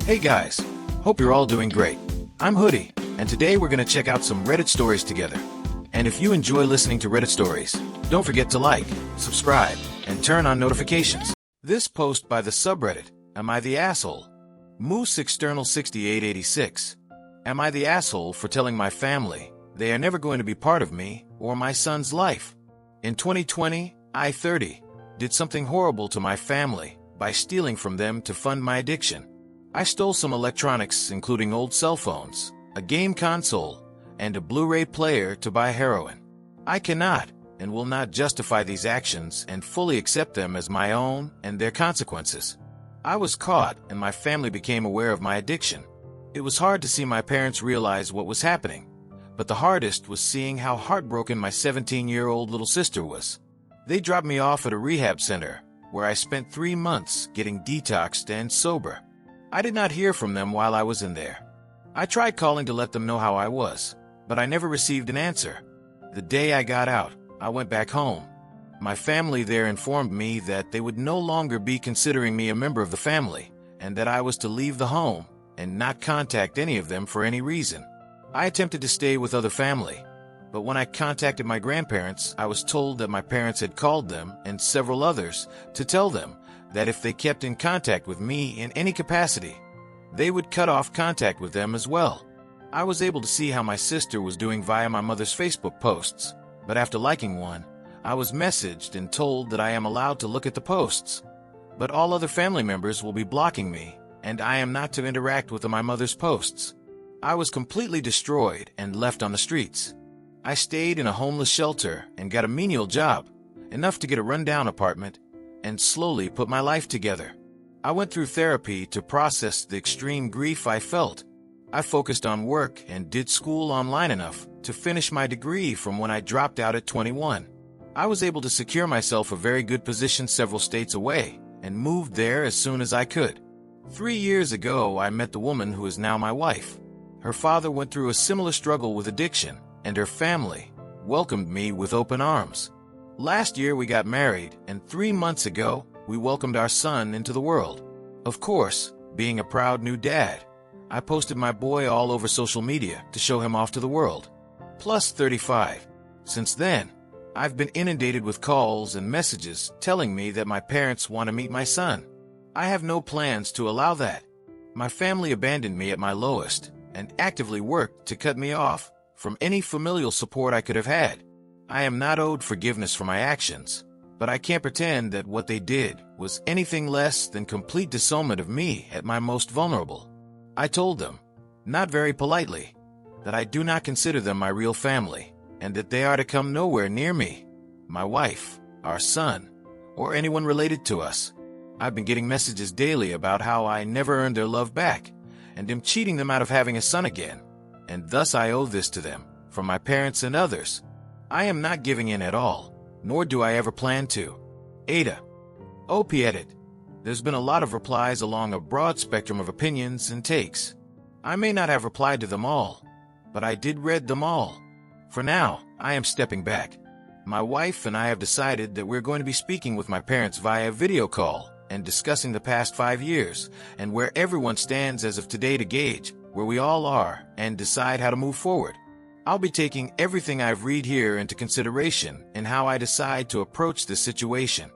Hey guys, hope you're all doing great. I'm Hoodie, and today we're going to check out some Reddit stories together. And if you enjoy listening to Reddit stories, don't forget to like, subscribe, and turn on notifications. This post by the subreddit, Am I the Asshole? Moose External 6886. Am I the asshole for telling my family they are never going to be part of me or my son's life? In 2020, I, 30, did something horrible to my family by stealing from them to fund my addiction. I stole some electronics, including old cell phones, a game console, and a Blu-ray player to buy heroin. I cannot and will not justify these actions and fully accept them as my own and their consequences. I was caught and my family became aware of my addiction. It was hard to see my parents realize what was happening, but the hardest was seeing how heartbroken my 17-year-old little sister was. They dropped me off at a rehab center where I spent 3 months getting detoxed and sober. I did not hear from them while I was in there. I tried calling to let them know how I was, but I never received an answer. The day I got out, I went back home. My family there informed me that they would no longer be considering me a member of the family, and that I was to leave the home and not contact any of them for any reason. I attempted to stay with other family, but when I contacted my grandparents, I was told that my parents had called them and several others to tell them that if they kept in contact with me in any capacity, they would cut off contact with them as well. I was able to see how my sister was doing via my mother's Facebook posts, but after liking one, I was messaged and told that I am allowed to look at the posts. But all other family members will be blocking me, and I am not to interact with my mother's posts. I was completely destroyed and left on the streets. I stayed in a homeless shelter and got a menial job, enough to get a rundown apartment, and slowly put my life together. I went through therapy to process the extreme grief I felt. I focused on work and did school online enough to finish my degree from when I dropped out at 21. I was able to secure myself a very good position several states away and moved there as soon as I could. 3 years ago, I met the woman who is now my wife. Her father went through a similar struggle with addiction, and her family welcomed me with open arms. Last year we got married, and 3 months ago we welcomed our son into the world. Of course, being a proud new dad, I posted my boy all over social media to show him off to the world. Plus 35. Since then, I've been inundated with calls and messages telling me that my parents want to meet my son. I have no plans to allow that. My family abandoned me at my lowest and actively worked to cut me off from any familial support I could have had. I am not owed forgiveness for my actions, but I can't pretend that what they did was anything less than complete disownment of me at my most vulnerable. I told them, not very politely, that I do not consider them my real family, and that they are to come nowhere near me, my wife, our son, or anyone related to us. I've been getting messages daily about how I never earned their love back, and am cheating them out of having a son again, and thus I owe this to them, from my parents and others. I am not giving in at all, nor do I ever plan to. AITAH. OP edit. There's been a lot of replies along a broad spectrum of opinions and takes. I may not have replied to them all, but I did read them all. For now, I am stepping back. My wife and I have decided that we're going to be speaking with my parents via video call and discussing the past 5 years and where everyone stands as of today to gauge where we all are and decide how to move forward. I'll be taking everything I've read here into consideration in how I decide to approach this situation.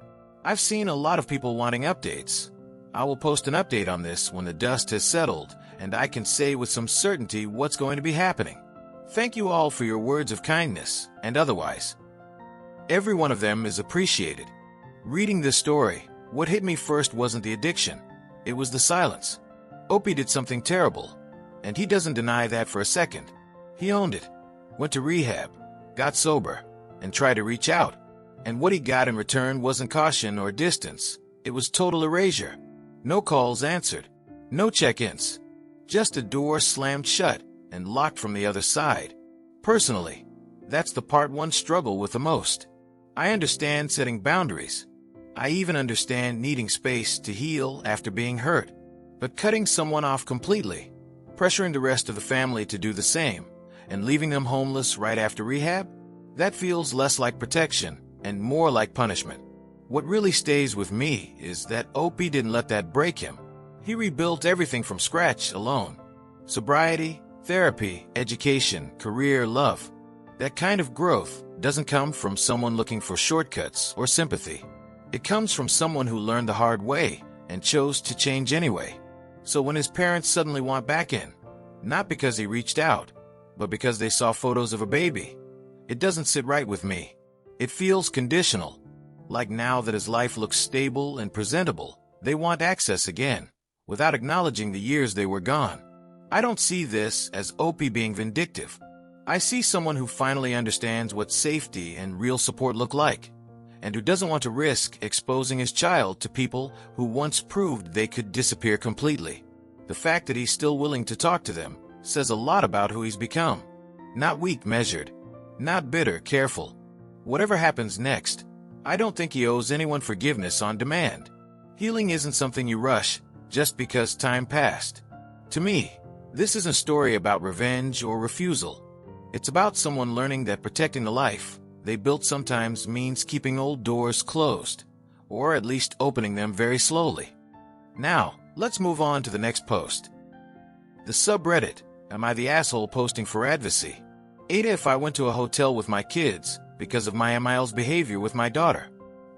I've seen a lot of people wanting updates. I will post an update on this when the dust has settled and I can say with some certainty what's going to be happening. Thank you all for your words of kindness and otherwise. Every one of them is appreciated. Reading this story, what hit me first wasn't the addiction. It was the silence. Opie did something terrible, and he doesn't deny that for a second. He owned it. Went to rehab, got sober, and tried to reach out. And what he got in return wasn't caution or distance. It was total erasure. No calls answered. No check-ins. Just a door slammed shut and locked from the other side. Personally, that's the part one struggle with the most. I understand setting boundaries. I even understand needing space to heal after being hurt. But cutting someone off completely, pressuring the rest of the family to do the same, and leaving them homeless right after rehab? That feels less like protection and more like punishment. What really stays with me is that Opie didn't let that break him. He rebuilt everything from scratch alone. Sobriety, therapy, education, career, love. That kind of growth doesn't come from someone looking for shortcuts or sympathy. It comes from someone who learned the hard way and chose to change anyway. So when his parents suddenly want back in, not because he reached out, but because they saw photos of a baby, it doesn't sit right with me. It feels conditional. Like now that his life looks stable and presentable, they want access again, without acknowledging the years they were gone. I don't see this as Opie being vindictive. I see someone who finally understands what safety and real support look like, and who doesn't want to risk exposing his child to people who once proved they could disappear completely. The fact that he's still willing to talk to them says a lot about who he's become. Not weak measured, not bitter careful. Whatever happens next, I don't think he owes anyone forgiveness on demand. Healing isn't something you rush just because time passed. To me, this isn't a story about revenge or refusal. It's about someone learning that protecting the life they built sometimes means keeping old doors closed, or at least opening them very slowly. Now, let's move on to the next post. The subreddit, Am I the Asshole Posting for Advocacy? AITAH if I went to a hotel with my kids because of my MIL's behavior with my daughter.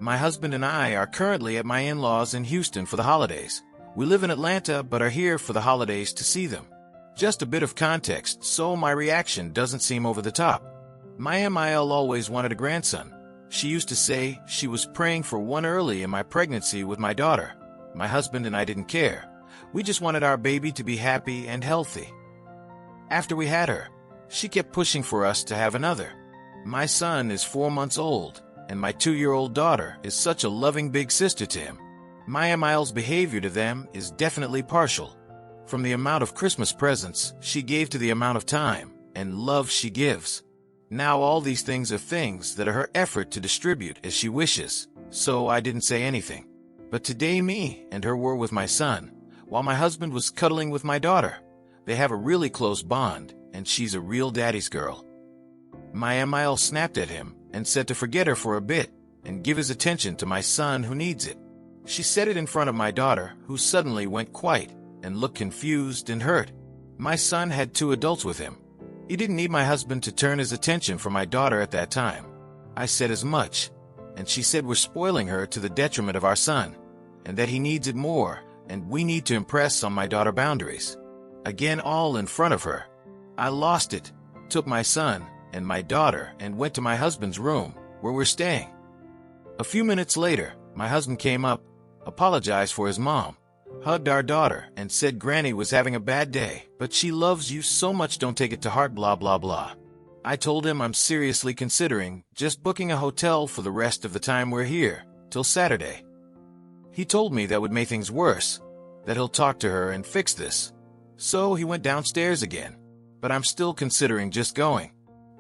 My husband and I are currently at my in-laws in Houston for the holidays. We live in Atlanta but are here for the holidays to see them. Just a bit of context so my reaction doesn't seem over the top. My MIL always wanted a grandson. She used to say she was praying for one early in my pregnancy with my daughter. My husband and I didn't care. We just wanted our baby to be happy and healthy. After we had her, she kept pushing for us to have another. My son is 4 months old, and my 2-year-old daughter is such a loving big sister to him. My MIL's behavior to them is definitely partial. From the amount of Christmas presents she gave to the amount of time and love she gives. Now all these things are things that are her effort to distribute as she wishes, so I didn't say anything. But today me and her were with my son, while my husband was cuddling with my daughter. They have a really close bond, and she's a real daddy's girl. My MIL snapped at him and said to forget her for a bit and give his attention to my son who needs it. She said it in front of my daughter, who suddenly went quiet and looked confused and hurt. My son had 2 adults with him. He didn't need my husband to turn his attention from my daughter at that time. I said as much, and she said we're spoiling her to the detriment of our son, and that he needs it more, and we need to impress on my daughter boundaries. Again, all in front of her. I lost it, took my son and my daughter and went to my husband's room, where we're staying. A few minutes later, my husband came up, apologized for his mom, hugged our daughter, and said Granny was having a bad day, but she loves you so much, don't take it to heart, blah blah blah. I told him I'm seriously considering just booking a hotel for the rest of the time we're here, till Saturday. He told me that would make things worse, that he'll talk to her and fix this. So he went downstairs again, but I'm still considering just going.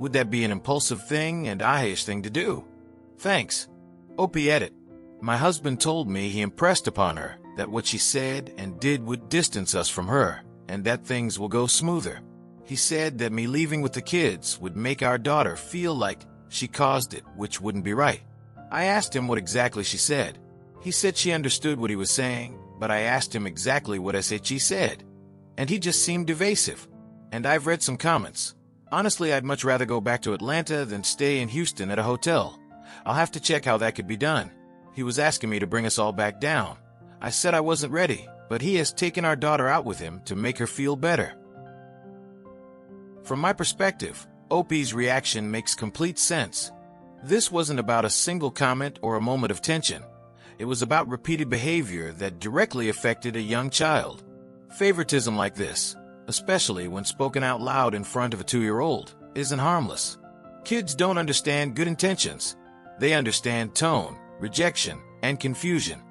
Would that be an impulsive thing and AITAH thing to do? Thanks. Opie edit. My husband told me he impressed upon her that what she said and did would distance us from her, and that things will go smoother. He said that me leaving with the kids would make our daughter feel like she caused it, which wouldn't be right. I asked him what exactly she said. He said she understood what he was saying, but I asked him exactly what she said, and he just seemed evasive. And I've read some comments. Honestly, I'd much rather go back to Atlanta than stay in Houston at a hotel. I'll have to check how that could be done. He was asking me to bring us all back down. I said I wasn't ready, but he has taken our daughter out with him to make her feel better. From my perspective, Opie's reaction makes complete sense. This wasn't about a single comment or a moment of tension. It was about repeated behavior that directly affected a young child. Favoritism like this, especially when spoken out loud in front of a 2-year-old, isn't harmless. Kids don't understand good intentions. They understand tone, rejection, and confusion.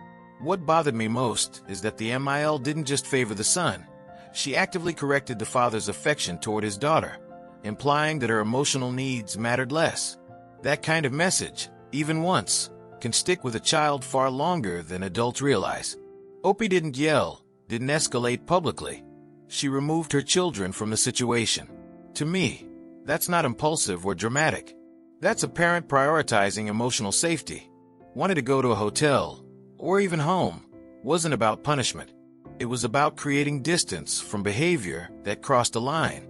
What bothered me most is that the MIL didn't just favor the son. She actively corrected the father's affection toward his daughter, implying that her emotional needs mattered less. That kind of message, even once, can stick with a child far longer than adults realize. Opie didn't yell, didn't escalate publicly. She removed her children from the situation. To me, that's not impulsive or dramatic. That's a parent prioritizing emotional safety. Wanting to go to a hotel, or even home, wasn't about punishment. It was about creating distance from behavior that crossed a line.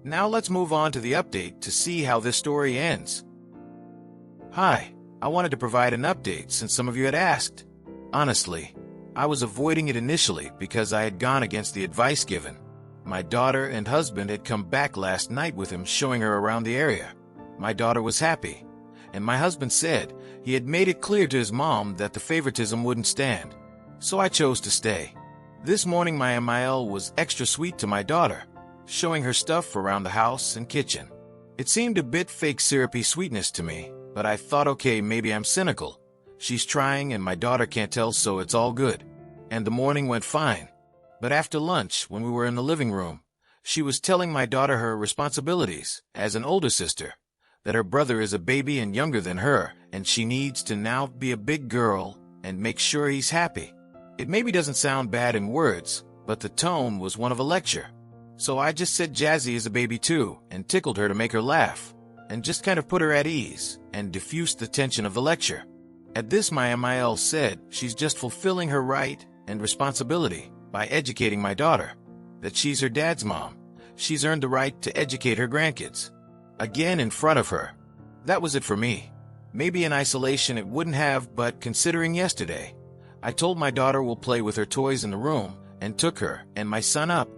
Now let's move on to the update to see how this story ends. Hi, I wanted to provide an update since some of you had asked. Honestly, I was avoiding it initially because I had gone against the advice given. My daughter and husband had come back last night with him, showing her around the area. My daughter was happy, and my husband said he had made it clear to his mom that the favoritism wouldn't stand. So I chose to stay. This morning my MIL was extra sweet to my daughter, showing her stuff around the house and kitchen. It seemed a bit fake syrupy sweetness to me, but I thought, okay, maybe I'm cynical. She's trying and my daughter can't tell, so it's all good. And the morning went fine. But after lunch, when we were in the living room, she was telling my daughter her responsibilities as an older sister, that her brother is a baby and younger than her, and she needs to now be a big girl and make sure he's happy. It maybe doesn't sound bad in words, but the tone was one of a lecture. So I just said Jazzy is a baby too, and tickled her to make her laugh, and just kind of put her at ease, and diffused the tension of the lecture. At this my MIL said she's just fulfilling her right and responsibility by educating my daughter, that she's her dad's mom. She's earned the right to educate her grandkids. Again in front of her. That was it for me. Maybe in isolation it wouldn't have, but considering yesterday, I told my daughter we'll play with her toys in the room, and took her and my son up.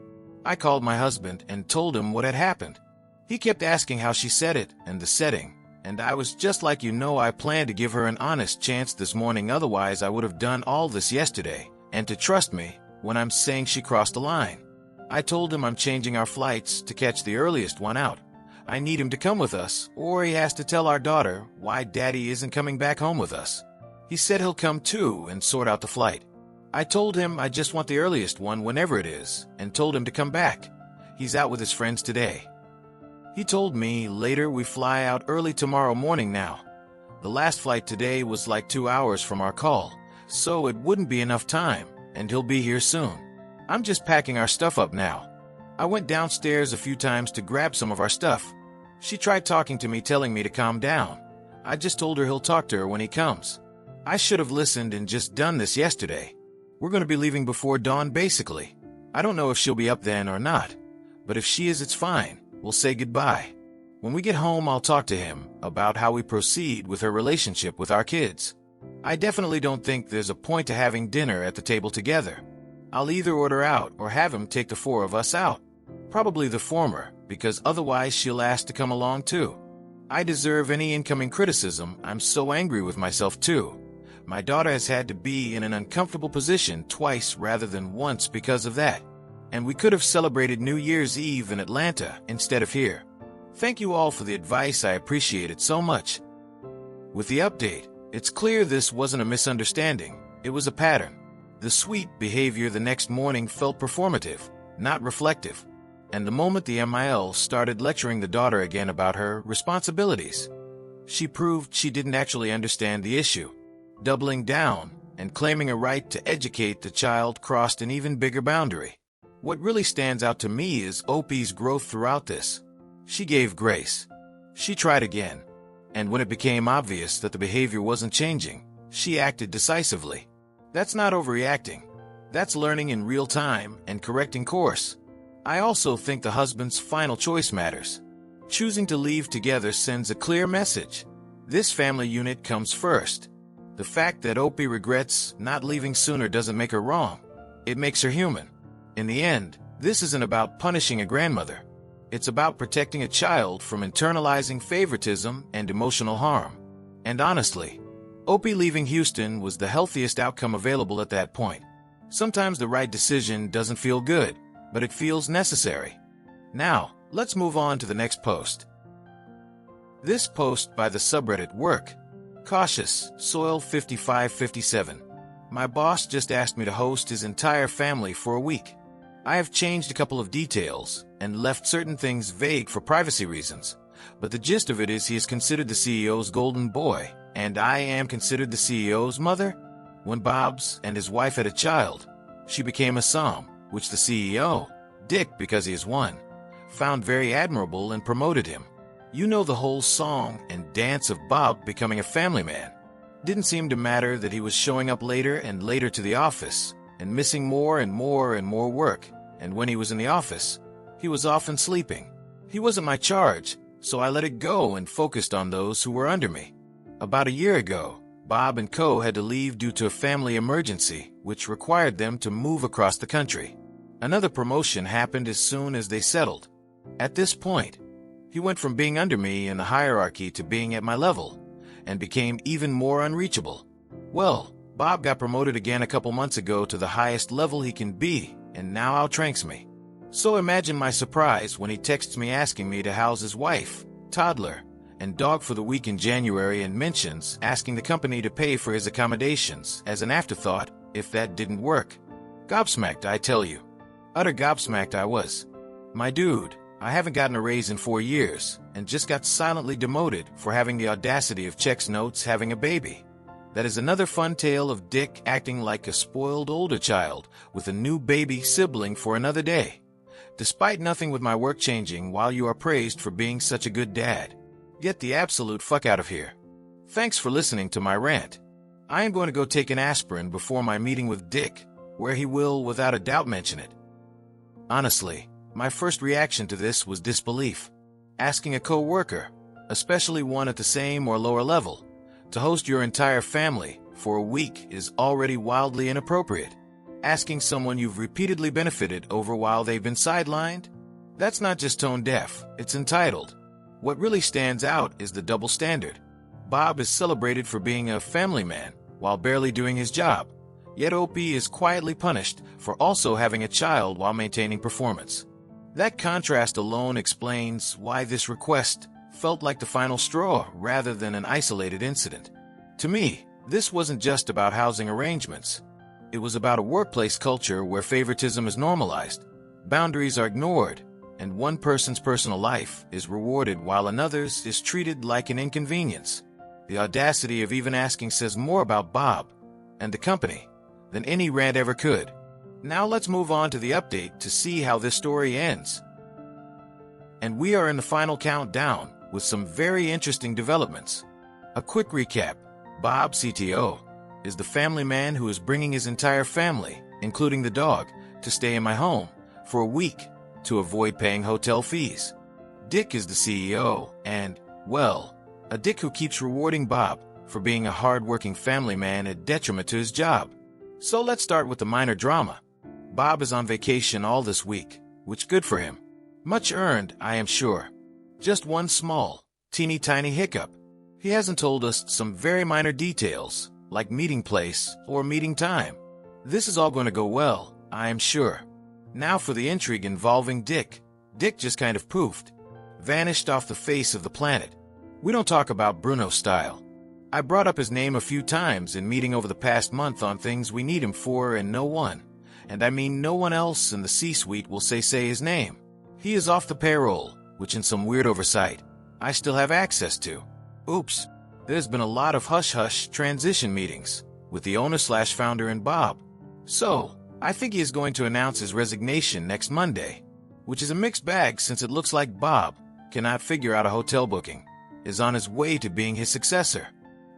I called my husband and told him what had happened. He kept asking how she said it and the setting, and I was just like, I planned to give her an honest chance this morning, otherwise I would have done all this yesterday, and to trust me when I'm saying she crossed the line. I told him I'm changing our flights to catch the earliest one out. I need him to come with us, or he has to tell our daughter why Daddy isn't coming back home with us. He said he'll come too and sort out the flight. I told him I just want the earliest one whenever it is, and told him to come back. He's out with his friends today. He told me later we fly out early tomorrow morning now. The last flight today was like 2 hours from our call, so it wouldn't be enough time, and he'll be here soon. I'm just packing our stuff up now. I went downstairs a few times to grab some of our stuff. She tried talking to me, telling me to calm down. I just told her he'll talk to her when he comes. I should have listened and just done this yesterday. We're going to be leaving before dawn basically. I don't know if she'll be up then or not, but if she is, it's fine. We'll say goodbye. When we get home, I'll talk to him about how we proceed with her relationship with our kids. I definitely don't think there's a point to having dinner at the table together. I'll either order out or have him take the 4 of us out. Probably the former, because otherwise she'll ask to come along too. I deserve any incoming criticism. I'm so angry with myself too. My daughter has had to be in an uncomfortable position twice rather than once because of that. And we could have celebrated New Year's Eve in Atlanta instead of here. Thank you all for the advice. I appreciate it so much. With the update, it's clear this wasn't a misunderstanding. It was a pattern. The sweet behavior the next morning felt performative, not reflective. And the moment the MIL started lecturing the daughter again about her responsibilities, she proved she didn't actually understand the issue. Doubling down and claiming a right to educate the child crossed an even bigger boundary. What really stands out to me is Opie's growth throughout this. She gave grace. She tried again. And when it became obvious that the behavior wasn't changing, she acted decisively. That's not overreacting. That's learning in real time and correcting course. I also think the husband's final choice matters. Choosing to leave together sends a clear message. This family unit comes first. The fact that Opie regrets not leaving sooner doesn't make her wrong. It makes her human. In the end, this isn't about punishing a grandmother. It's about protecting a child from internalizing favoritism and emotional harm. And honestly, Opie leaving Houston was the healthiest outcome available at that point. Sometimes the right decision doesn't feel good, but it feels necessary. Now, let's move on to the next post. This post by the subreddit Work. Cautious, Soil 5557. My boss just asked me to host his entire family for a week. I have changed a couple of details and left certain things vague for privacy reasons, but the gist of it is he is considered the CEO's golden boy, and I am considered the CEO's mother. When Bob's and his wife had a child, she became a psalm, which the CEO, Dick because he is one, found very admirable and promoted him. You know the whole song and dance of Bob becoming a family man. Didn't seem to matter that he was showing up later and later to the office, and missing more and more and more work, and when he was in the office, he was often sleeping. He wasn't my charge, so I let it go and focused on those who were under me. About a year ago, Bob and Co. had to leave due to a family emergency, which required them to move across the country. Another promotion happened as soon as they settled. At this point, he went from being under me in the hierarchy to being at my level, and became even more unreachable. Well, Bob got promoted again a couple months ago to the highest level he can be, and now outranks me. So imagine my surprise when he texts me asking me to house his wife, toddler, and dog for the week in January, and mentions asking the company to pay for his accommodations as an afterthought if that didn't work. Gobsmacked, I tell you. Utter gobsmacked I was. My dude, I haven't gotten a raise in 4 years, and just got silently demoted for having the audacity of checks notes having a baby. That is another fun tale of Dick acting like a spoiled older child with a new baby sibling for another day. Despite nothing with my work changing while you are praised for being such a good dad. Get the absolute fuck out of here. Thanks for listening to my rant. I am going to go take an aspirin before my meeting with Dick, where he will without a doubt mention it. Honestly, my first reaction to this was disbelief. Asking a co-worker, especially one at the same or lower level, to host your entire family for a week is already wildly inappropriate. Asking someone you've repeatedly benefited over while they've been sidelined? That's not just tone deaf, it's entitled. What really stands out is the double standard. Bob is celebrated for being a family man while barely doing his job, yet OP is quietly punished for also having a child while maintaining performance. That contrast alone explains why this request felt like the final straw rather than an isolated incident. To me, this wasn't just about housing arrangements. It was about a workplace culture where favoritism is normalized, boundaries are ignored, and one person's personal life is rewarded while another's is treated like an inconvenience. The audacity of even asking says more about Bob and the company than any rant ever could. Now let's move on to the update to see how this story ends. And we are in the final countdown with some very interesting developments. A quick recap. Bob, CTO, is the family man who is bringing his entire family, including the dog, to stay in my home for a week to avoid paying hotel fees. Dick is the CEO and, well, a dick who keeps rewarding Bob for being a hard-working family man at detriment to his job. So let's start with the minor drama. Bob is on vacation all this week, which good for him. Much earned, I am sure. Just one small, teeny-tiny hiccup. He hasn't told us some very minor details, like meeting place or meeting time. This is all going to go well, I am sure. Now for the intrigue involving Dick. Dick just kind of poofed. Vanished off the face of the planet. We don't talk about Bruno style. I brought up his name a few times in meeting over the past month on things we need him for, and no one, and I mean no one else in the C-suite will say his name. He is off the payroll, which in some weird oversight, I still have access to. Oops. There's been a lot of hush-hush transition meetings with the owner/founder and Bob. So, I think he is going to announce his resignation next Monday, which is a mixed bag since it looks like Bob cannot figure out a hotel booking, is on his way to being his successor.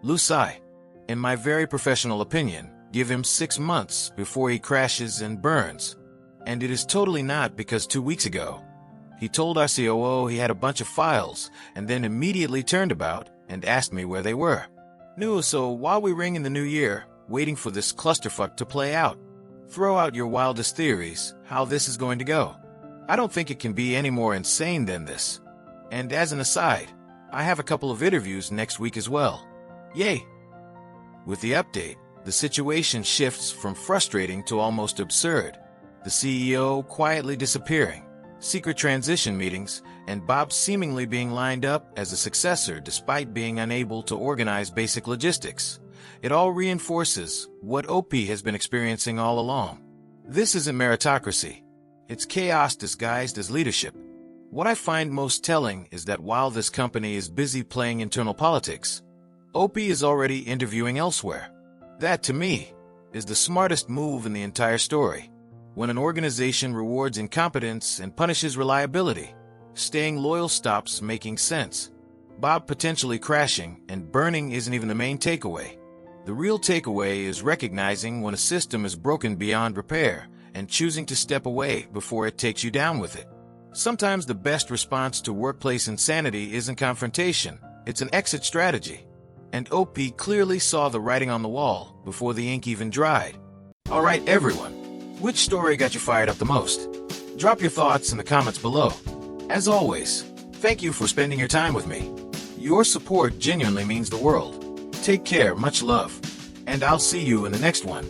Lusai, in my very professional opinion, give him 6 months before he crashes and burns. And it is totally not because 2 weeks ago, he told our COO he had a bunch of files and then immediately turned about and asked me where they were. So while we ring in the new year, waiting for this clusterfuck to play out, throw out your wildest theories how this is going to go. I don't think it can be any more insane than this. And as an aside, I have a couple of interviews next week as well. Yay! With the update, the situation shifts from frustrating to almost absurd. The CEO quietly disappearing, secret transition meetings, and Bob seemingly being lined up as a successor despite being unable to organize basic logistics. It all reinforces what OP has been experiencing all along. This isn't meritocracy. It's chaos disguised as leadership. What I find most telling is that while this company is busy playing internal politics, OP is already interviewing elsewhere. That, to me, is the smartest move in the entire story. When an organization rewards incompetence and punishes reliability, staying loyal stops making sense. Bob potentially crashing and burning isn't even the main takeaway. The real takeaway is recognizing when a system is broken beyond repair and choosing to step away before it takes you down with it. Sometimes the best response to workplace insanity isn't confrontation, it's an exit strategy. And OP clearly saw the writing on the wall before the ink even dried. Alright everyone, which story got you fired up the most? Drop your thoughts in the comments below. As always, thank you for spending your time with me. Your support genuinely means the world. Take care, much love, and I'll see you in the next one.